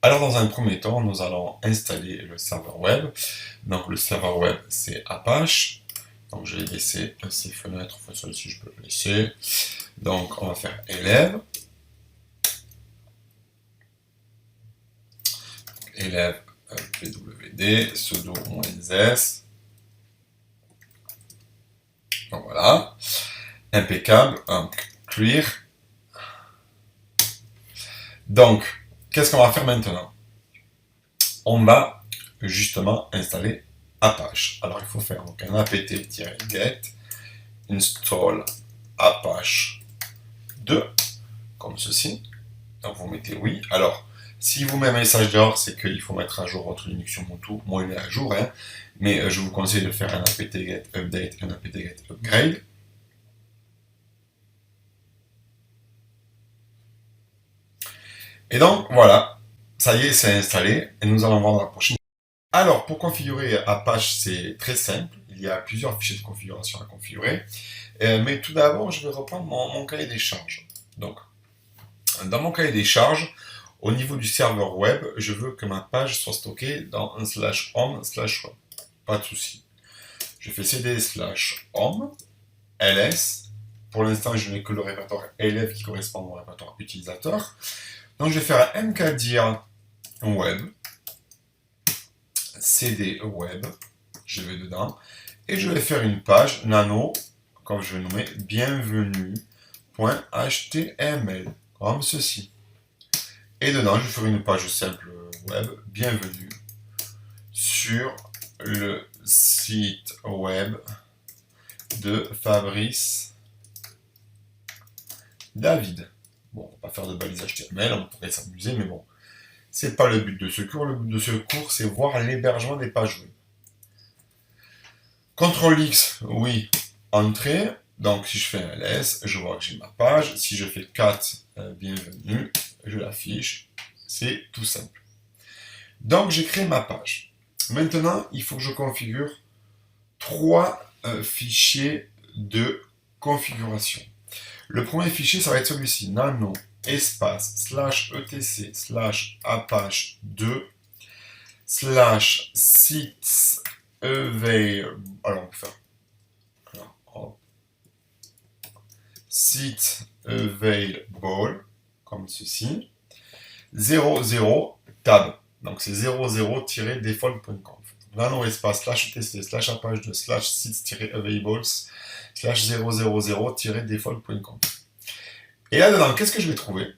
Alors dans un premier temps, nous allons installer le serveur web. Donc le serveur web, c'est Apache. Donc je vais laisser ces fenêtres, enfin celle-ci je peux le laisser. Donc on va faire élève. Élève pwd, sudo -s. Donc voilà. Impeccable. Clear. Donc, qu'est-ce qu'on va faire maintenant? On va justement installer Apache. Alors il faut faire donc un apt-get install Apache 2 comme ceci. Donc vous mettez oui. Alors si vous mettez un message d'erreur, c'est qu'il faut mettre à jour votre Linux Ubuntu. Moi il est à jour, hein, mais je vous conseille de faire un apt-get update, un apt-get upgrade. Et donc voilà, ça y est, c'est installé et nous allons voir la prochaine. Alors pour configurer Apache, c'est très simple. Il y a plusieurs fichiers de configuration à configurer. Mais tout d'abord, je vais reprendre mon cahier des charges. Donc, dans mon cahier des charges, au niveau du serveur web, je veux que ma page soit stockée dans un /home/web. Pas de souci. Je fais cd/home, ls. Pour l'instant, je n'ai que le répertoire élève qui correspond au répertoire utilisateur. Donc, je vais faire un mkdir web, cd web, je vais dedans, et je vais faire une page nano, comme je vais nommer, bienvenue.html, comme ceci. Et dedans, je vais faire une page simple web, bienvenue, sur le site web de Fabrice David. Bon, on va pas faire de balise HTML, on pourrait s'amuser, mais bon, c'est pas le but de ce cours. Le but de ce cours, c'est voir l'hébergement des pages web. CTRL X, oui, entrée. Donc si je fais un ls, je vois que j'ai ma page. Si je fais cat bienvenue, je l'affiche. C'est tout simple. Donc j'ai créé ma page. Maintenant, il faut que je configure trois fichiers de configuration. Le premier fichier, ça va être celui-ci, nano espace /etc /apache 2 /sites available. Alors on peut faire site available comme ceci 00 tab. Donc c'est 00-default.conf. Nano espace /etc /apache 2 /sites-available /000-default.conf. Et là-dedans, qu'est-ce que je vais trouver?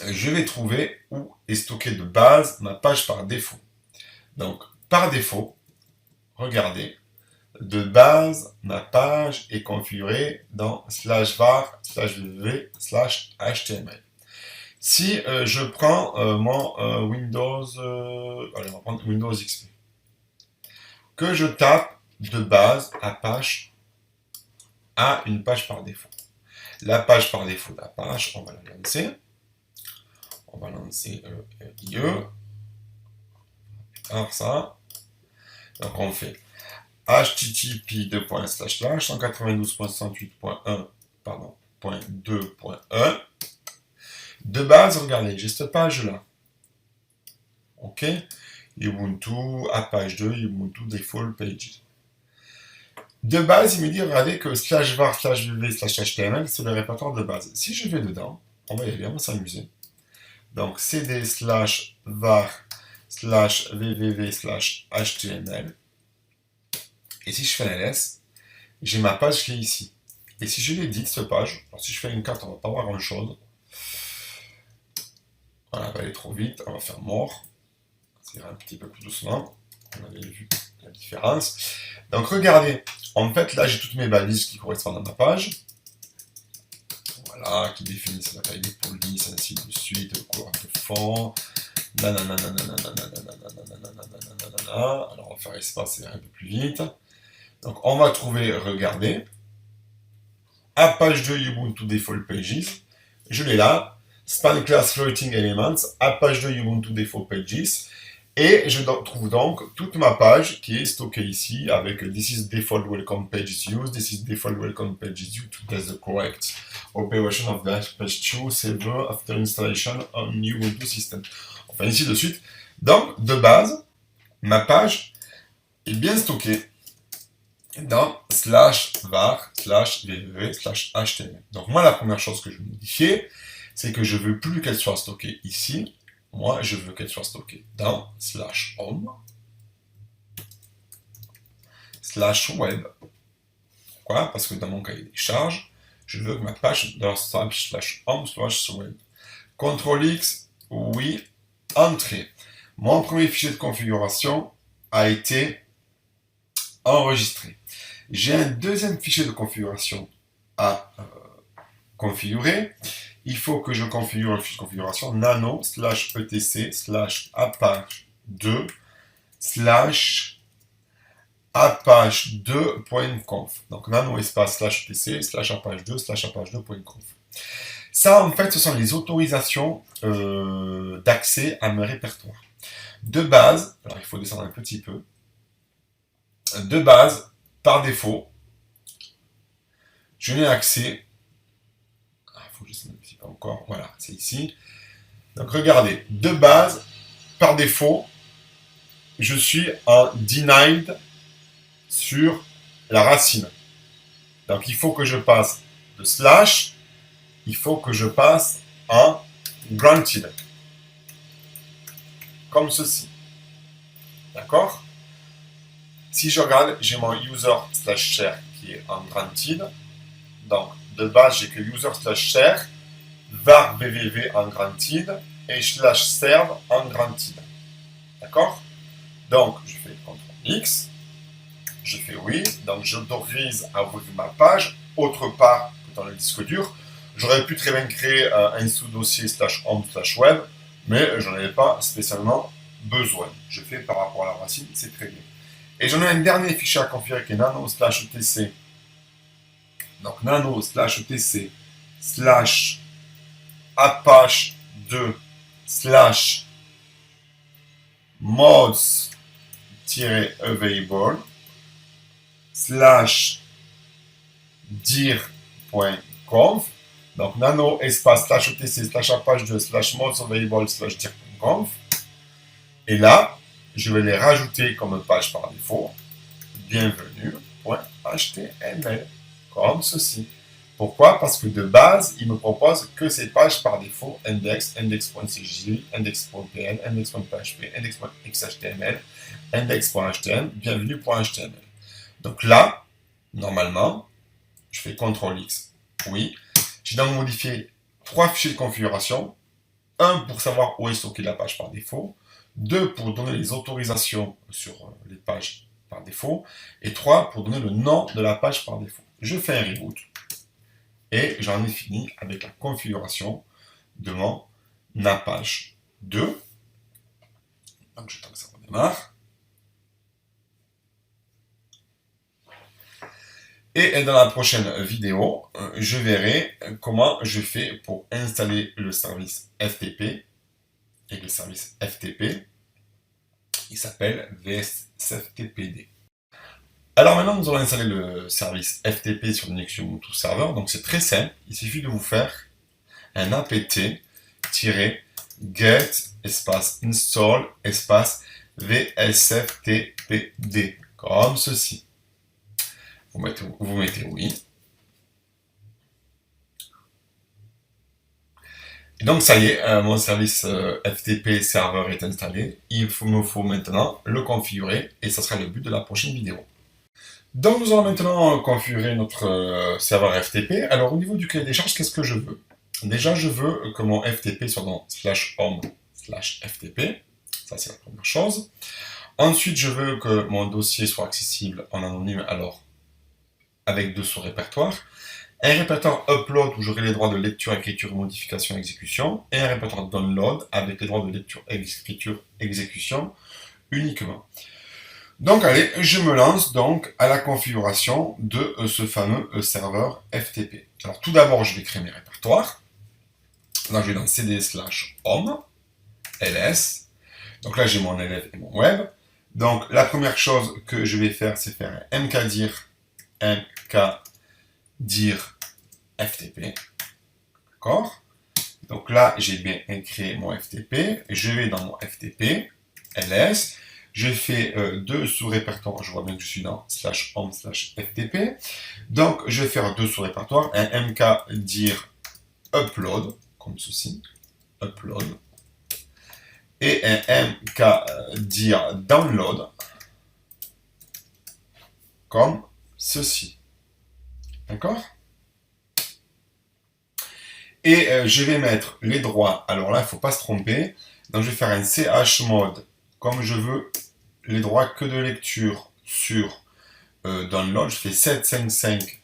Je vais trouver où est stocké de base ma page par défaut. Donc, par défaut, regardez, de base, ma page est configurée dans /var/www/html. Si je prends mon Windows, allez, on va prendre Windows XP, que je tape de base Apache à une page par défaut. La page par défaut d'Apache, on va la lancer. On va lancer IE. Alors ça. Donc on fait http 192.168.1 pardon, .2.1. De base, regardez, j'ai cette page-là. OK? Ubuntu, Apache 2, Ubuntu Default Pages. De base, il me dit, regardez que /var/www/html, c'est le répertoire de base. Si je vais dedans, on va y aller, on va s'amuser. Donc, cd/var/www/html. Et si je fais un ls, j'ai ma page qui est ici. Et si je l'édite, cette page, alors si je fais une carte, on ne va pas voir grand-chose. Voilà, elle va aller trop vite, on va faire mort. Ça ira un petit peu plus doucement. On avait vu la différence. Donc regardez, en fait là j'ai toutes mes balises qui correspondent à ma page. Voilà, qui définissent la taille des polices, ainsi de suite, le couleur de fond. Alors on va faire espace et un peu plus vite. Donc on va trouver, regardez, Apache 2 Ubuntu Default Pages. Je l'ai là. Span Class Floating Elements, Apache 2 Ubuntu Default Pages. Et je trouve donc toute ma page qui est stockée ici avec This is default welcome page used, this is default welcome page used to test the correct operation of the page 2 server after installation on Ubuntu system. En enfin ici de suite. Donc, de base, ma page est bien stockée dans /var/www/html. Donc moi, la première chose que je vais modifier, c'est que je veux plus qu'elle soit stockée ici. Moi, je veux qu'elle soit stockée dans /home /web. Pourquoi? Parce que dans mon cahier des charges, je veux que ma page dans /home/web. CTRL X, oui, entrée. Mon premier fichier de configuration a été enregistré. J'ai un deuxième fichier de configuration à configurer. Il faut que je configure le fichier de configuration nano/etc/apache2 /apache2.conf. Donc nano espace /etc /apache2 /apache2.conf. Ça, en fait, ce sont les autorisations d'accès à mes répertoires. De base, alors il faut descendre un petit peu. De base, par défaut, je n'ai accès. Il faut que je descende un petit peu encore. Voilà, c'est ici. Donc regardez, de base, par défaut, je suis en denied sur la racine. Donc il faut que je passe de slash, il faut que je passe en granted. Comme ceci. D'accord? Si je regarde, j'ai mon user/share qui est en granted. Donc, de base, j'ai que user/share, var www en granted et /serve en granted. D'accord? Donc, je fais CTRL X, je fais oui, donc j'autorise à ouvrir ma page autre part que dans le disque dur. J'aurais pu très bien créer un sous-dossier /home/web, mais je n'en avais pas spécialement besoin. Je fais par rapport à la racine, c'est très bien. Et j'en ai un dernier fichier à configurer qui est nano/etc. Donc nano/etc /apache2 /mods-available /dir.conf. Donc nano espace /etc /apache2 mods-available /dir.conf. Et là, je vais les rajouter comme page par défaut. Bienvenue.html. Comme ceci. Pourquoi? Parce que de base, il me propose que ces pages par défaut, index, index.cj, index.pl, index.php, index.xhtml, index.html, bienvenue.html. Donc là, normalement, je fais CTRL X. Oui. J'ai donc modifié 3 fichiers de configuration. Un pour savoir où est stockée la page par défaut. 2 pour donner les autorisations sur les pages par défaut. Et 3 pour donner le nom de la page par défaut. Je fais un reboot. Et j'en ai fini avec la configuration de mon Apache 2. Donc j'attends que ça redémarre. Et dans la prochaine vidéo, je verrai comment je fais pour installer le service FTP. Et le service FTP, il s'appelle VSFTPD. Alors maintenant, nous allons installer le service FTP sur Linux Ubuntu Server. Donc c'est très simple. Il suffit de vous faire un apt-get espace install espace VSFTPD. Comme ceci. Vous mettez oui. Et donc ça y est, mon service FTP serveur est installé. Il me faut maintenant le configurer et ça sera le but de la prochaine vidéo. Donc nous allons maintenant configurer notre serveur FTP. Alors au niveau du cahier des charges, qu'est-ce que je veux? Déjà, je veux que mon FTP soit dans /home/ftp. Ça, c'est la première chose. Ensuite, je veux que mon dossier soit accessible en anonyme, alors avec 2 sous-répertoires. Un répertoire upload où j'aurai les droits de lecture, écriture, modification, exécution. Et un répertoire download avec les droits de lecture, écriture, exécution uniquement. Donc allez, je me lance donc à la configuration de ce fameux serveur FTP. Alors tout d'abord, je vais créer mes répertoires. Donc je vais dans cd/home, ls. Donc là, j'ai mon élève et mon web. Donc la première chose que je vais faire, c'est faire un mkdir FTP. D'accord? Donc là, j'ai bien créé mon FTP. Je vais dans mon FTP, ls. Je fais deux sous-répertoires. Je vois bien que je suis dans /home/ftp. Donc, je vais faire deux sous-répertoires. Un mkdir upload, comme ceci. Upload. Et un mkdir download, comme ceci. D'accord? Et je vais mettre les droits. Alors là, il ne faut pas se tromper. Donc, je vais faire un chmod, comme je veux les droits que de lecture sur download. Je fais 755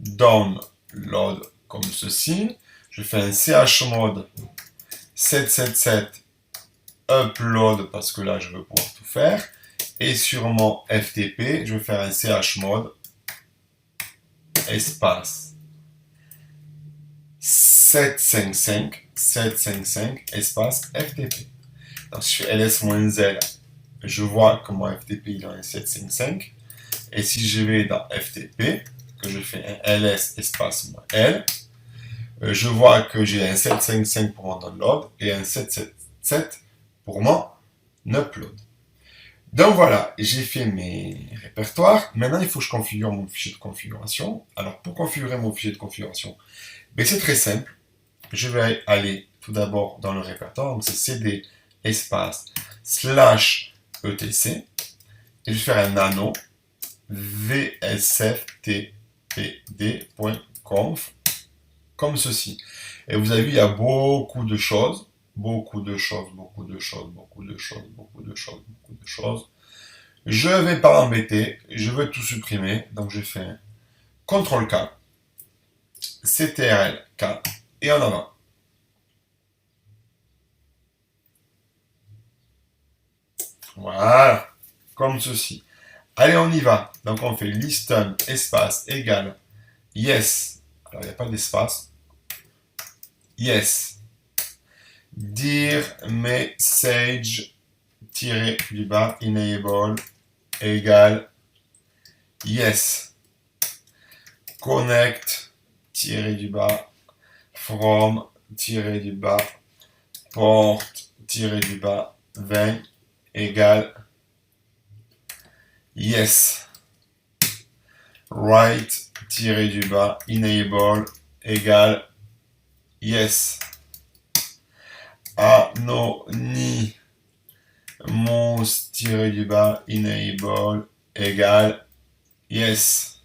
download, comme ceci. Je fais un chmod 777 upload, parce que là, je veux pouvoir tout faire. Et sur mon FTP, je vais faire un chmod espace 755 espace FTP. Donc si je fais ls-l, je vois que mon FTP il est en 755. Et si je vais dans FTP, que je fais un ls espace -l, je vois que j'ai un 755 pour mon download et un 777 pour mon upload. Donc voilà, j'ai fait mes répertoires. Maintenant, il faut que je configure mon fichier de configuration. Alors, pour configurer mon fichier de configuration, ben, c'est très simple. Je vais aller tout d'abord dans le répertoire. Donc, c'est cd espace /etc. Et je vais faire un nano vsftpd.conf comme ceci. Et vous avez vu, il y a beaucoup de choses. Je ne vais pas m'embêter, je veux tout supprimer, donc je fais un CTRL-K, CTRL-K, et en avant. Voilà, comme ceci. Allez, on y va. Donc on fait listen espace égale yes. Alors il n'y a pas d'espace. Yes. Dire message du bas enable égale yes. Connect du bas from du bas port du bas 20 égale yes. Write du bas enable égale yes. Anonymous du bas enable égale yes.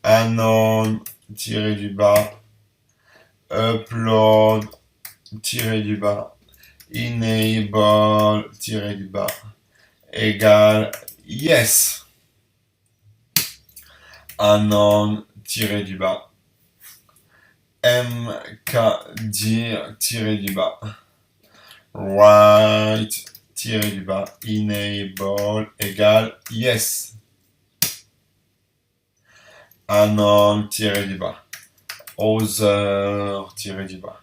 Anon du bas upload du bas enable du bas égale yes. Anon du bas mkdir du bas write du bas enable égale yes. Anon du bas other du bas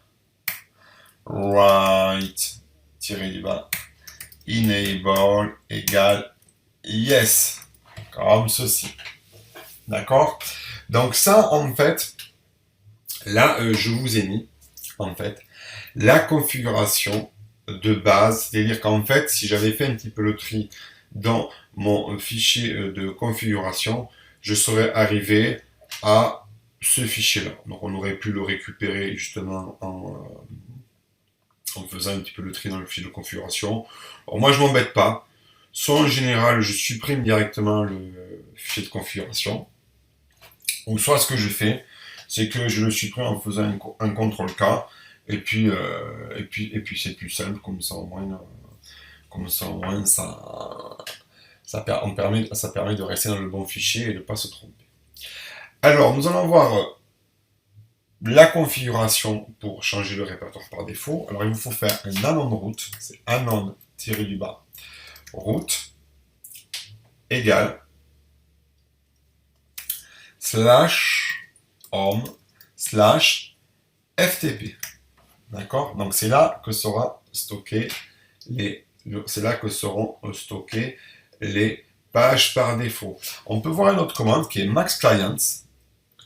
write du bas enable égale yes, comme ceci. D'accord? Donc ça, en fait, là, je vous ai mis, en fait, la configuration de base, c'est-à-dire qu'en fait, si j'avais fait un petit peu le tri dans mon fichier de configuration, je serais arrivé à ce fichier-là. Donc on aurait pu le récupérer justement en faisant un petit peu le tri dans le fichier de configuration. Alors moi, je m'embête pas. Soit en général, je supprime directement le fichier de configuration, ou soit ce que je fais, c'est que je le supprime en faisant un CTRL-K, et puis c'est plus simple, comme ça au moins, ça permet de rester dans le bon fichier et de ne pas se tromper. Alors, nous allons voir la configuration pour changer le répertoire par défaut. Alors, il vous faut faire un anon root, c'est anon-du-bas root égale /home/ftp. D'accord? Donc c'est là que seront stockées les pages par défaut. On peut voir une autre commande qui est max clients,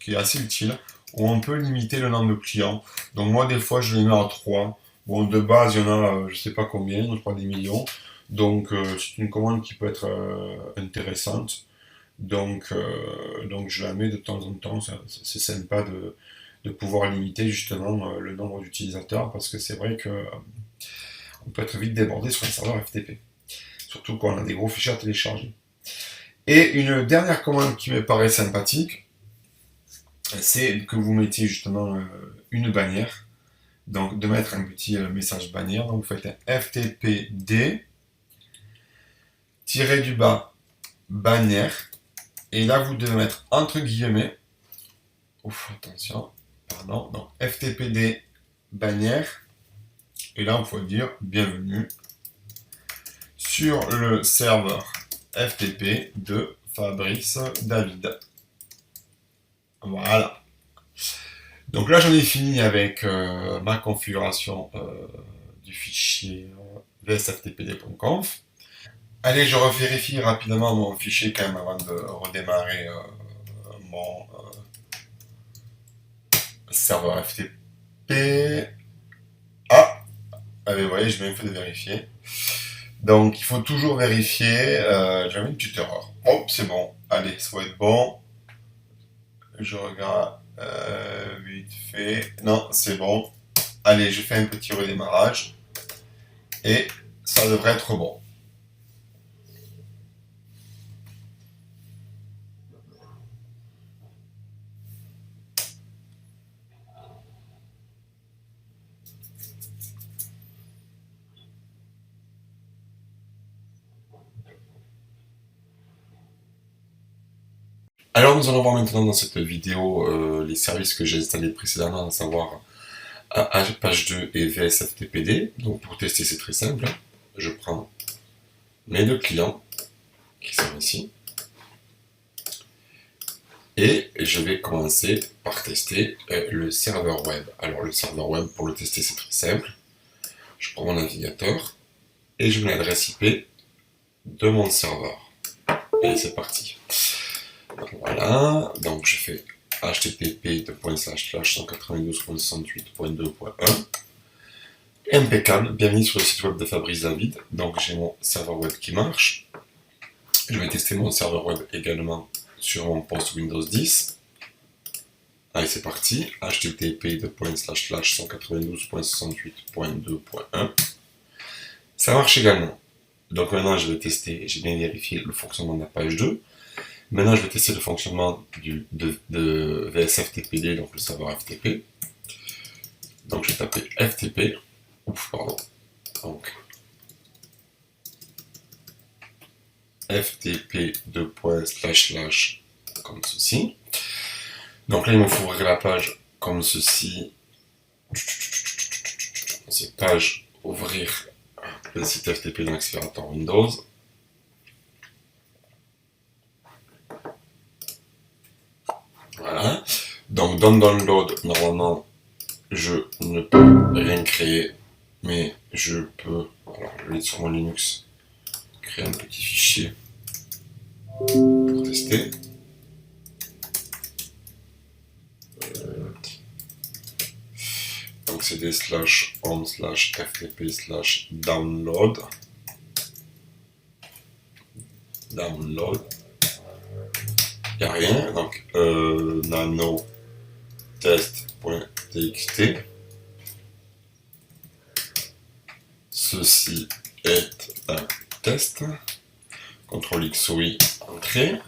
qui est assez utile. où on peut limiter le nombre de clients. Donc moi, des fois, je les mets à 3. Bon, de base, il y en a, je sais pas combien, je crois des millions. Donc, c'est une commande qui peut être intéressante. Donc, je la mets de temps en temps. C'est sympa de pouvoir limiter justement le nombre d'utilisateurs parce que c'est vrai que on peut être vite débordé sur un serveur FTP. Surtout quand on a des gros fichiers à télécharger. Et une dernière commande qui me paraît sympathique, c'est que vous mettiez justement une bannière. Donc de mettre un petit message bannière. Donc vous faites un ftpd tiré du bas bannière. Et là vous devez mettre entre guillemets. Ouf, attention, pardon. Donc ftpd bannière. Et là on peut dire bienvenue sur le serveur FTP de Fabrice David. Voilà. Donc là, j'en ai fini avec ma configuration du fichier vsftpd.conf. Allez, je revérifie rapidement mon fichier quand même avant de redémarrer mon serveur FTP. Ah, vous voyez, j'ai bien fait de vérifier. Donc, il faut toujours vérifier. J'avais une petite erreur. Oh, c'est bon. Allez, ça va être bon. Je regarde vite fait. Non, c'est bon. Allez, je fais un petit redémarrage. Et ça devrait être bon. Alors nous allons voir maintenant dans cette vidéo les services que j'ai installés précédemment, à savoir page2 et VSFTPD. Donc pour tester c'est très simple. Je prends mes deux clients qui sont ici et je vais commencer par tester le serveur web. Alors le serveur web pour le tester c'est très simple. Je prends mon navigateur et je mets l'adresse IP de mon serveur. Et c'est parti. Voilà, donc je fais http://192.68.2.1. Impeccable, bienvenue sur le site web de Fabrice David. Donc j'ai mon serveur web qui marche. Je vais tester mon serveur web également sur mon poste Windows 10. Allez, c'est parti. http://192.68.2.1. Ça marche également. Donc maintenant je vais tester, j'ai bien vérifié le fonctionnement de la page 2. Maintenant, je vais tester le fonctionnement de VSFTPD, donc le serveur FTP. Donc, je vais taper FTP. Ouf, pardon. Donc, FTP comme ceci. Donc là, il me faut ouvrir la page comme ceci. C'est page ouvrir le site FTP dans l'explorateur Windows. Voilà. Donc dans Download, normalement, je ne peux rien créer, mais je peux, alors je vais sur mon Linux, créer un petit fichier pour tester. Donc c'est des /home/ftp/download. Download. Il n'y a rien. Donc nano test.txt. Ceci est un test. CTRL X oui, entrée.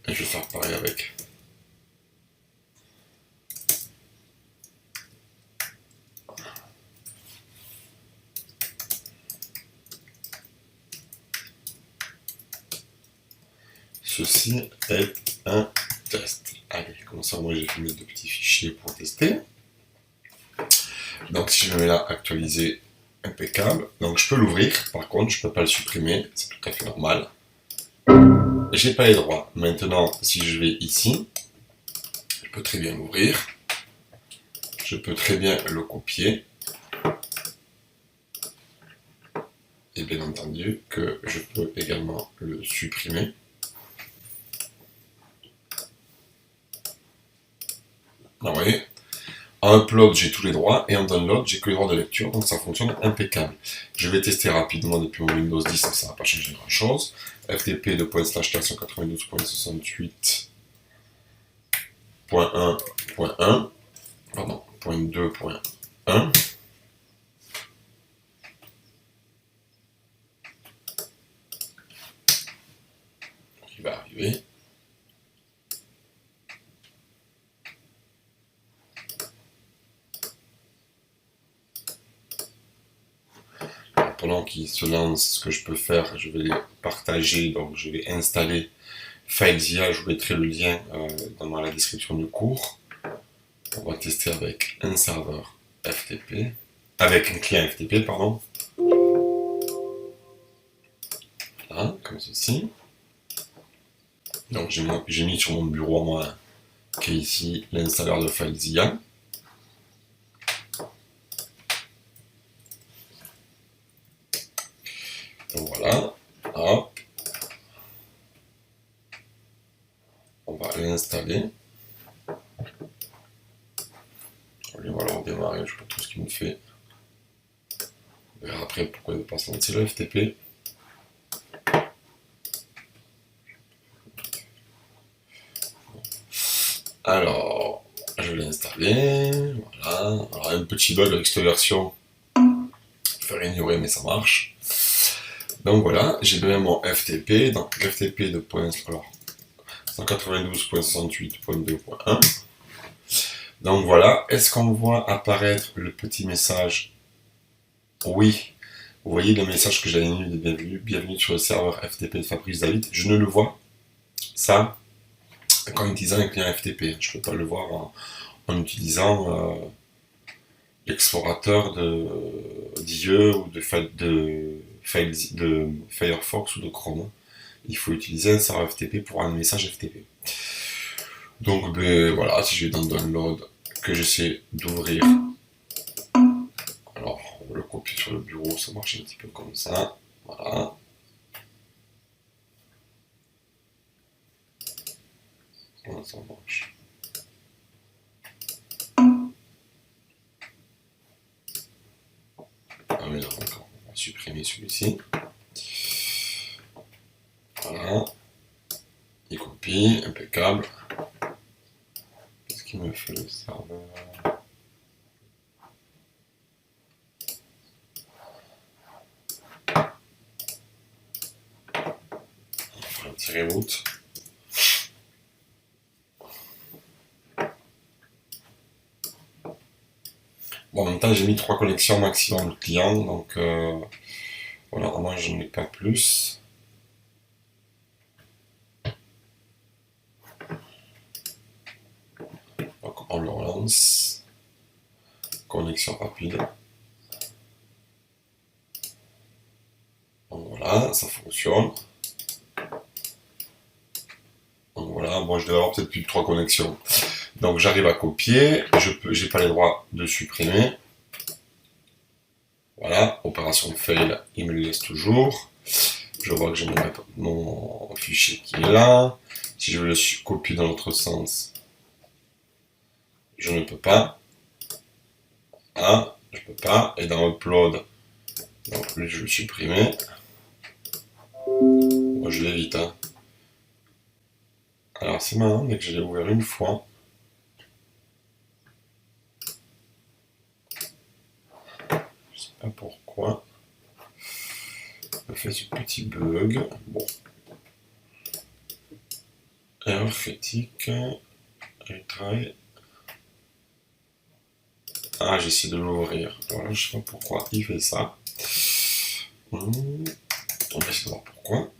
Et je vais faire pareil avec. Ceci est un test. Allez, comme ça, moi j'ai fait mes deux petits fichiers pour tester. Donc si je me mets là, actualiser, impeccable. Donc je peux l'ouvrir, par contre je ne peux pas le supprimer, c'est tout à fait normal. J'ai pas les droits. Maintenant, si je vais ici, je peux très bien l'ouvrir. Je peux très bien le copier. Et bien entendu que je peux également le supprimer. Ah oui. En upload, j'ai tous les droits, et en download, j'ai que les droits de lecture, donc ça fonctionne impeccable. Je vais tester rapidement depuis mon Windows 10, ça va pas changer grand chose. FTP de ./492.68.1.1, pardon, .2.1. Il va arriver. Pendant qu'il se lance, ce que je peux faire, je vais les partager, donc je vais installer FileZilla, je vous mettrai le lien dans la description du cours. On va tester avec un serveur FTP, avec un client FTP, pardon. Voilà, comme ceci. Donc j'ai mis sur mon bureau à moi, qui est ici l'installeur de FileZilla. Donc voilà, hop. On va l'installer. Voilà, on démarre, je vois tout ce qu'il me fait. On verra après pourquoi il ne veut pas se lancer le FTP. Alors, je l'ai installé, voilà. Alors, un petit bug avec cette version, il faut ignorer, mais ça marche. Donc voilà, j'ai bien mon FTP, donc FTP de 192.68.2.1. Donc voilà, est-ce qu'on voit apparaître le petit message? Oui, vous voyez le message que j'avais mis de bienvenue sur le serveur FTP de Fabrice David. Je ne le vois, ça, qu'en utilisant un client FTP. Je ne peux pas le voir en utilisant l'explorateur d'IE ou de Firefox ou de Chrome. Il faut utiliser un serveur FTP pour un message FTP. Donc ben, voilà, si je vais dans Download, que j'essaie d'ouvrir, alors on va le copier sur le bureau, ça marche un petit peu comme ça, voilà. Voilà, ça marche. Ah mais non, d'accord, on va supprimer celui-ci. Voilà. Il copie, impeccable. Qu'est-ce qu'il me fait le serveur? On va faire un petit reboot. Bon, en même temps, j'ai mis 3 connexions maximum de clients, donc voilà, moi je n'ai pas plus. Donc on le relance. Connexion rapide. Donc voilà, ça fonctionne. Donc voilà, moi je devais avoir peut-être plus de 3 connexions. Donc j'arrive à copier, j'ai pas les droits de supprimer. Voilà, opération fail, il me le laisse toujours. Je vois que j'ai mon fichier qui est là. Si je veux le copier dans l'autre sens, je ne peux pas. Ah, je peux pas. Et dans Upload, non plus je vais le supprimer. Moi je l'évite. Hein. Alors c'est marrant, dès que je l'ai ouvert une fois. Je sais pas pourquoi. Ça fait ce petit bug. Bon. Erreur critique. Retry. Ah, j'essaie de l'ouvrir. Voilà, je sais pas pourquoi il fait ça. On va essayer de voir pourquoi.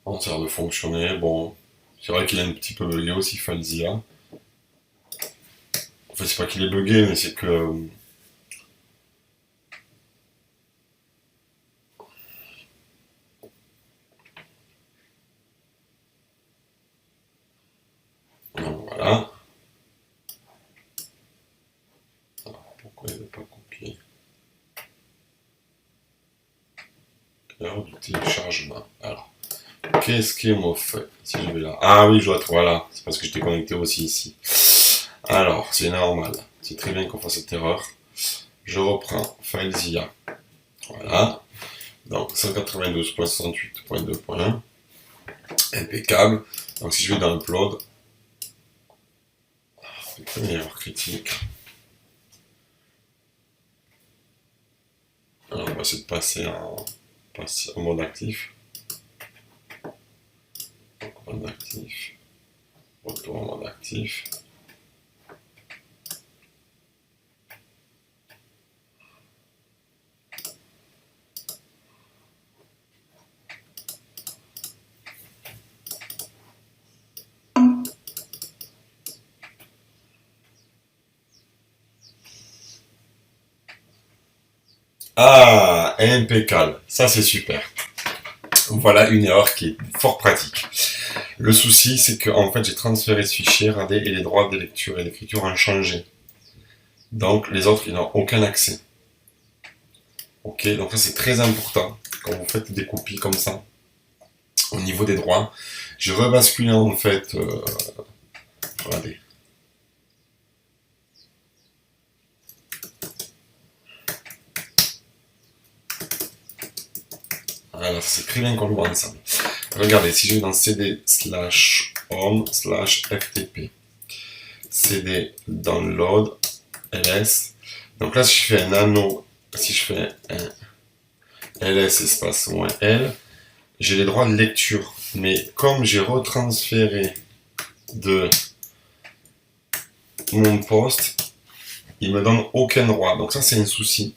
Bon, ça a l'air de fonctionner. Bon, c'est vrai qu'il est un petit peu bugué aussi, FileZilla. En fait, c'est pas qu'il est bugué, mais c'est que. Donc voilà. Alors, pourquoi il ne veut pas copier? Erreur du téléchargement. Alors, qu'est-ce qu'il me fait? Si je vais là. Ah oui, je dois être, voilà. C'est parce que j'étais connecté aussi ici. Alors, c'est normal. C'est très bien qu'on fasse cette erreur. Je reprends FileZilla. Voilà. Donc, 192.68.2.1. Impeccable. Donc, si je vais dans Upload, c'est une erreur critique. Alors, on va essayer de passer en mode actif. Mode actif. Retour en mode actif. Ah, impeccable. Ça, c'est super. Voilà une erreur qui est fort pratique. Le souci, c'est que en fait, j'ai transféré ce fichier, regardez, et les droits de lecture et d'écriture ont changé. Donc, les autres, ils n'ont aucun accès. Ok, donc ça, c'est très important quand vous faites des copies comme ça, au niveau des droits. J'ai rebasculé en fait, regardez. Voilà, c'est très bien qu'on le voit ensemble. Regardez, si je vais dans cd/home/ftp, cd download ls, donc là si je fais un nano, si je fais un ls espace -l, j'ai les droits de lecture, mais comme j'ai retransféré de mon poste, il me donne aucun droit, donc ça c'est un souci.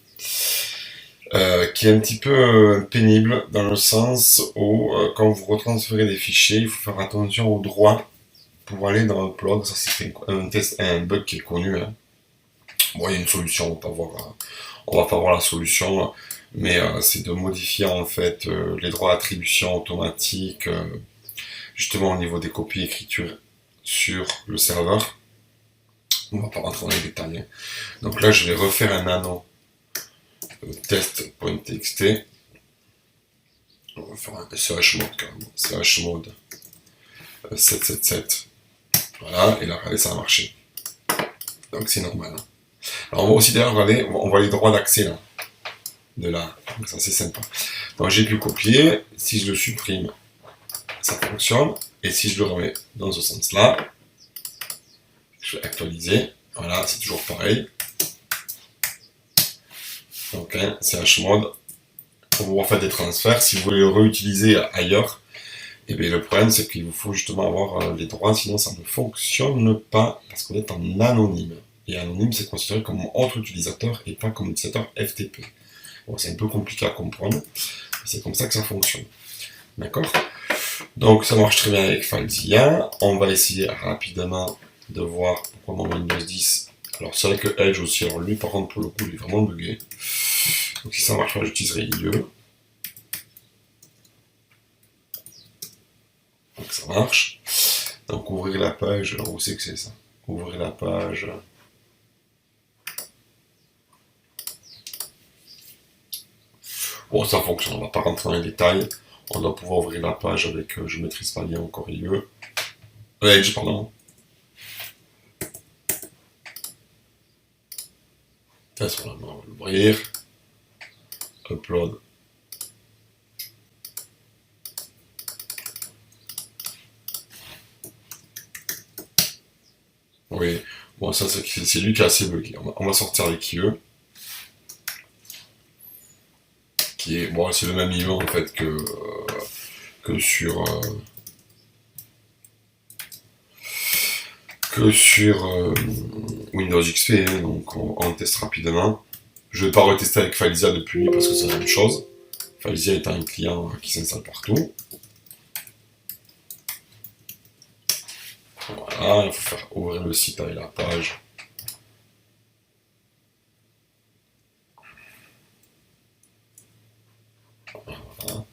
Qui est un petit peu pénible dans le sens où quand vous retransférez des fichiers, il faut faire attention aux droits pour aller dans Upload. Ça c'est un bug qui est connu. Hein. Bon, il y a une solution, on va pas voir la solution, mais c'est de modifier en fait les droits d'attribution automatique, justement au niveau des copies écriture sur le serveur. On va pas rentrer dans les détails. Hein. Donc là, je vais refaire un nano test.txt. On va faire un chmod quand même. Chmod 777. Voilà, et là, regardez, ça a marché. Donc c'est normal. Hein. Alors on va aussi d'ailleurs regarder, on voit les droits d'accès là. De là. Donc ça c'est sympa. Donc j'ai pu copier. Si je le supprime, ça fonctionne. Et si je le remets dans ce sens-là, je vais actualiser. Voilà, c'est toujours pareil. Donc hein, c'est chmod. Pour vous refaire des transferts, si vous voulez le réutiliser ailleurs, et bien le problème c'est qu'il vous faut justement avoir les droits, sinon ça ne fonctionne pas, parce qu'on est en anonyme. Et anonyme c'est considéré comme autre utilisateur et pas comme utilisateur FTP. Bon, c'est un peu compliqué à comprendre, c'est comme ça que ça fonctionne. D'accord? Donc ça marche très bien avec FileZilla. On va essayer rapidement de voir pourquoi mon Windows 10. Alors c'est vrai que Edge aussi, alors lui par contre pour le coup il est vraiment bugué. Donc si ça marche pas, j'utiliserai IE. Donc ça marche. Donc ouvrir la page, alors où c'est que c'est ça? Ouvrir la page. Bon ça fonctionne, on va pas rentrer dans les détails. On doit pouvoir ouvrir la page avec, je maîtrise pas bien encore IE. Edge, pardon. Test, on va l'ouvrir. Upload. Oui, bon ça c'est lui qui est assez bugué. On va sortir avec IE. Qui est, bon c'est le même IE en fait que sur Windows XP, hein, donc on teste rapidement. Je ne vais pas retester avec FileZilla depuis parce que c'est la même chose. FileZilla étant un client qui s'installe partout. Voilà, il faut faire ouvrir le site avec la page. Voilà.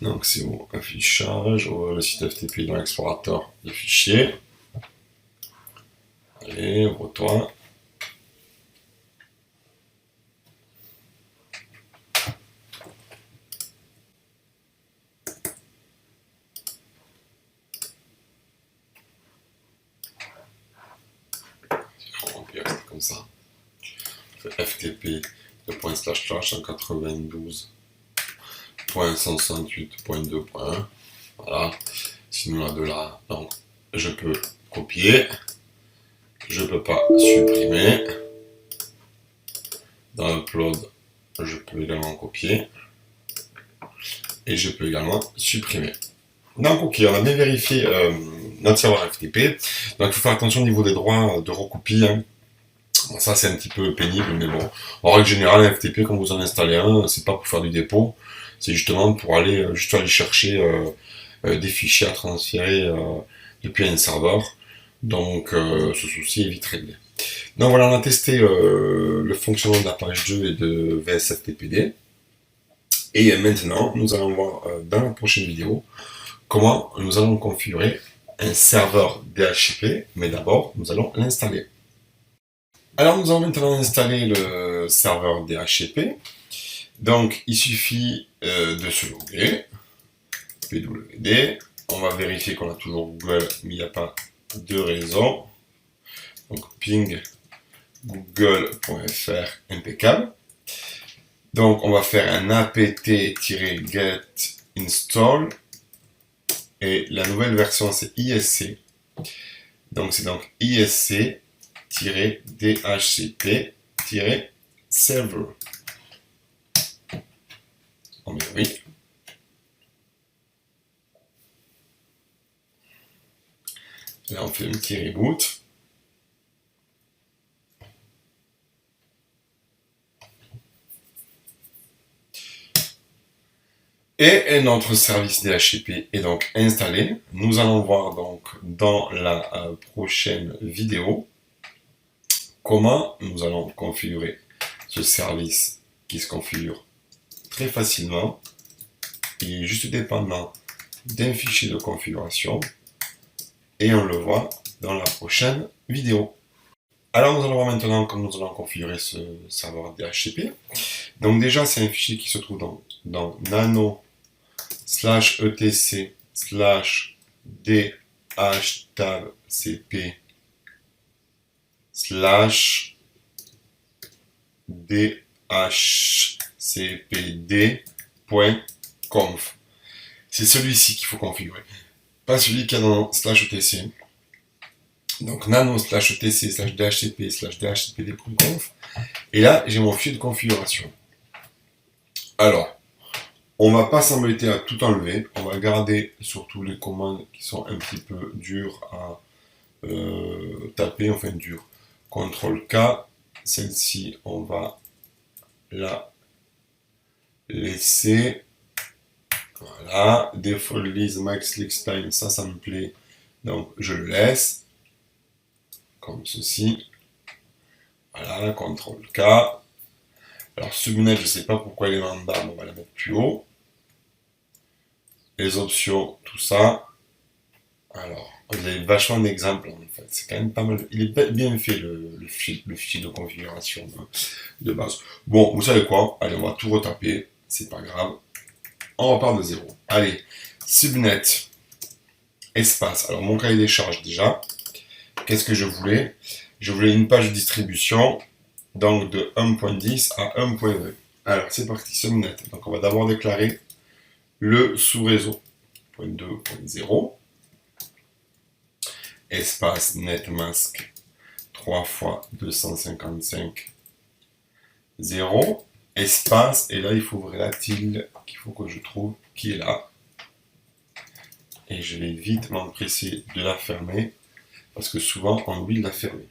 Donc c'est bon, affichage, ouvrir le site FTP dans l'explorateur des fichiers. Allez, ouvre-toi. ça. FTP de point slash 192.168.2.1. Voilà. Sinon, là, donc, je peux copier. Je peux pas supprimer. Dans Upload, je peux également copier. Et je peux également supprimer. Donc, ok, on a bien vérifié notre serveur FTP. Donc, il faut faire attention au niveau des droits de recopie. Hein. Bon, ça, c'est un petit peu pénible, mais bon. En règle générale, un FTP, quand vous en installez un, c'est pas pour faire du dépôt. C'est justement pour aller, juste aller chercher des fichiers à transférer depuis un serveur. Donc, ce souci est vite réglé. Donc voilà, on a testé le fonctionnement de la page 2 et de VSFTPD. Et maintenant, nous allons voir dans la prochaine vidéo comment nous allons configurer un serveur DHCP, mais d'abord, nous allons l'installer. Alors, nous allons maintenant installer le serveur DHCP. Donc, il suffit de se loguer, pwd. On va vérifier qu'on a toujours Google, mais il n'y a pas de raison. Donc, ping google.fr, impeccable. Donc, on va faire un apt-get install. Et la nouvelle version, c'est ISC. Donc, c'est donc ISC-DHCP-server. On met oui. Là, on fait un petit reboot. Et notre service DHCP est donc installé. Nous allons voir donc dans la prochaine vidéo comment nous allons configurer ce service qui se configure très facilement. Il est juste dépendant d'un fichier de configuration et on le voit dans la prochaine vidéo. Alors nous allons voir maintenant comment nous allons configurer ce serveur DHCP. Donc déjà c'est un fichier qui se trouve dans nano /etc /dhtabcp /dhcpd.conf. C'est celui-ci qu'il faut configurer, pas celui qui est dans /etc. Donc nano /etc /dhcp /dhcpd.conf. Et là j'ai mon fichier de configuration. Alors on va pas s'embêter à tout enlever, on va garder surtout les commandes qui sont un petit peu dures à taper, enfin dures. CTRL-K, celle-ci on va la laisser. Voilà, default list max leaks time, ça me plaît, donc je le laisse, comme ceci. Voilà, CTRL-K. Alors subnet, je ne sais pas pourquoi elle est en bas, mais on va la mettre plus haut. Les options, tout ça. Alors, vous avez vachement d'exemples en fait. C'est quand même pas mal. Il est bien fait le fichier de configuration de base. Bon, vous savez quoi? Allez, on va tout retaper. C'est pas grave. On repart de zéro. Allez, subnet, espace. Alors, mon cahier des charges déjà. Qu'est-ce que je voulais? Je voulais une page de distribution. Donc de 1.10 à 1.20. Alors c'est parti, subnet. Donc on va d'abord déclarer le sous-réseau. 2.0. Espace netmask 3 fois 255 0. Espace, et là il faut ouvrir la tilde qu'il faut que je trouve qui est là. Et je vais vite m'empresser de la fermer parce que souvent on oublie de la fermer.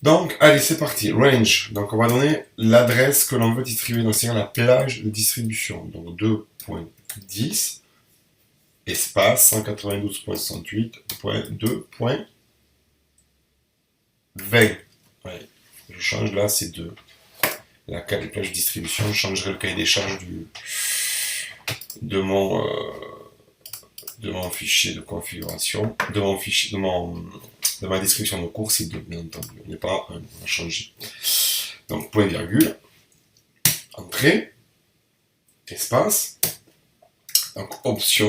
Donc, allez, c'est parti. Range. Donc, on va donner l'adresse que l'on veut distribuer, donc c'est-à-dire la plage de distribution. Donc, 2.10, espace 192.68.2.20. Ouais, je change là, c'est 2. La plage de distribution, je changerai le cahier des charges de mon fichier de configuration, de ma description de cours, c'est 2, bien entendu. On n'est pas un, on va changer. Donc, point virgule, entrée, espace, donc option,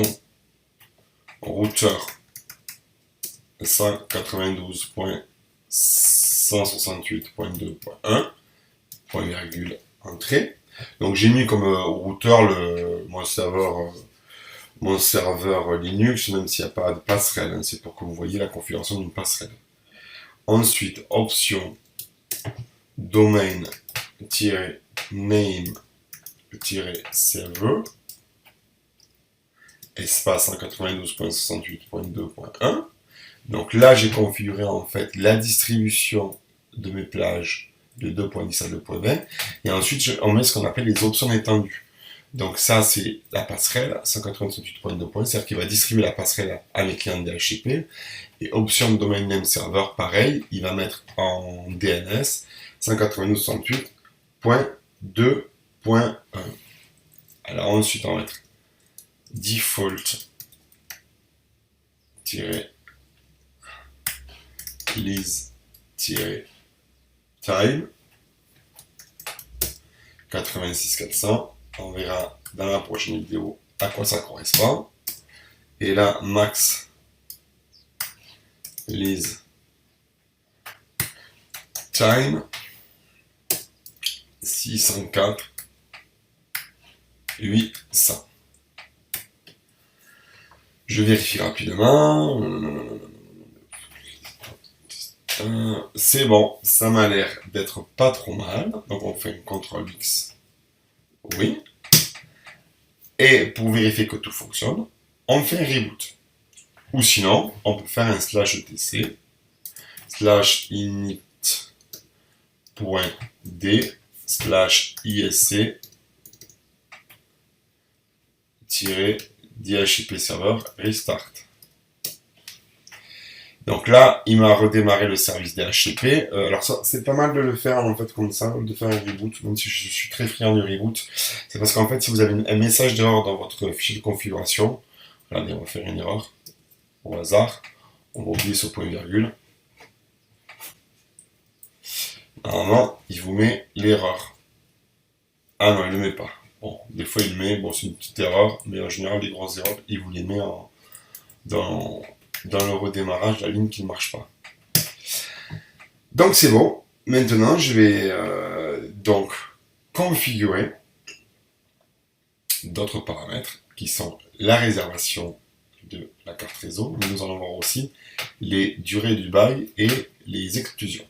routeur 192.168.2.1, 168.2.1, point virgule, entrée. Donc j'ai mis comme routeur mon serveur Linux, même s'il n'y a pas de passerelle, hein, c'est pour que vous voyez la configuration d'une passerelle. Ensuite, option domain-name-server, espace 192.68.2.1. Donc là, j'ai configuré en fait la distribution de mes plages de 2.10 à 2.20. Et ensuite, on met ce qu'on appelle les options étendues. Donc ça, c'est la passerelle 192.8.2, c'est-à-dire qu'il va distribuer la passerelle à mes clients DHCP. Et option de domain name server, pareil, il va mettre en DNS 192.68.2.1. Alors ensuite, on va mettre default -lease-time 86400. On verra dans la prochaine vidéo à quoi ça correspond. Et là, max lease time 604 800. Je vérifie rapidement. C'est bon, ça m'a l'air d'être pas trop mal. Donc on fait un CTRL X. Oui. Et pour vérifier que tout fonctionne, on fait un reboot. Ou sinon, on peut faire un /etc /init.d/isc-dhcp server restart. Donc là, il m'a redémarré le service DHCP. Alors ça, c'est pas mal de le faire en fait comme ça, de faire un reboot, même si je suis très friand du reboot. C'est parce qu'en fait, si vous avez un message d'erreur dans votre fichier de configuration, regardez, on va faire une erreur au hasard. On va oublier ce point virgule. Normalement, il vous met l'erreur. Ah non, il ne le met pas. Bon, des fois il le met, bon c'est une petite erreur, mais en général les grosses erreurs, il vous les met dans le redémarrage de la ligne qui ne marche pas. Donc c'est bon. Maintenant, je vais donc configurer d'autres paramètres qui sont la réservation de la carte réseau, mais nous allons voir aussi les durées du bail et les exclusions.